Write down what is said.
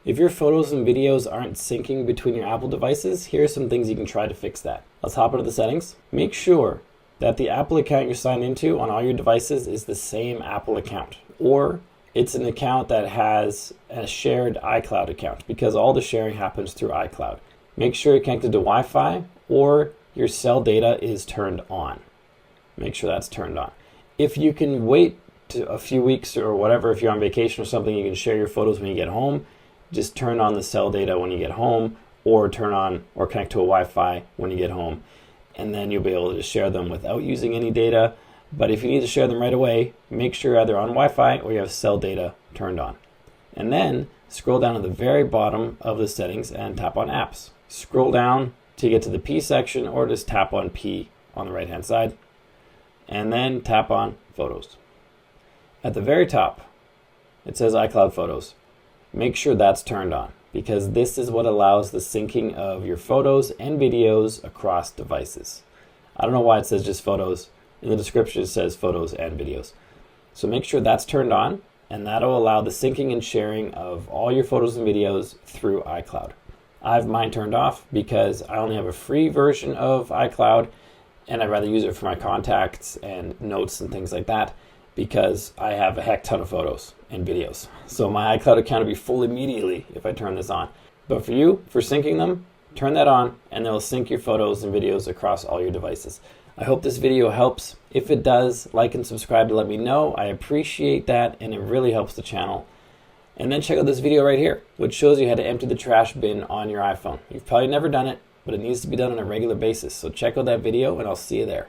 If your photos and videos aren't syncing between your Apple devices, here are some things you can try to fix that. Let's hop into the settings. Make sure that the Apple account you're signed into on all your devices is the same Apple account, or it's an account that has a shared iCloud account, because all the sharing happens through iCloud. Make sure you're connected to Wi-Fi or your cell data is turned on. Make sure that's turned on. If you can wait a few weeks or whatever, if you're on vacation or something, you can share your photos when you get home. Just turn on the cell data when you get home, or turn on or connect to a Wi-Fi when you get home, and then you'll be able to share them without using any data. But if you need to share them right away, make sure you're either on Wi-Fi or you have cell data turned on. And then scroll down to the very bottom of the settings and tap on apps. Scroll down to get to the P section, or just tap on P on the right hand side, and then tap on Photos. At the very top, it says iCloud Photos. Make sure that's turned on, because this is what allows the syncing of your photos and videos across devices. I don't know why it says just photos. In the description it says photos and videos. So make sure that's turned on, and that'll allow the syncing and sharing of all your photos and videos through iCloud. I have mine turned off because I only have a free version of iCloud, and I'd rather use it for my contacts and notes and things like that, because I have a heck ton of photos and videos. So my iCloud account will be full immediately if I turn this on. But for you, for syncing them, turn that on, and it'll sync your photos and videos across all your devices. I hope this video helps. If it does, like and subscribe to let me know. I appreciate that, and it really helps the channel. And then check out this video right here, which shows you how to empty the trash bin on your iPhone. You've probably never done it, but it needs to be done on a regular basis. So check out that video, and I'll see you there.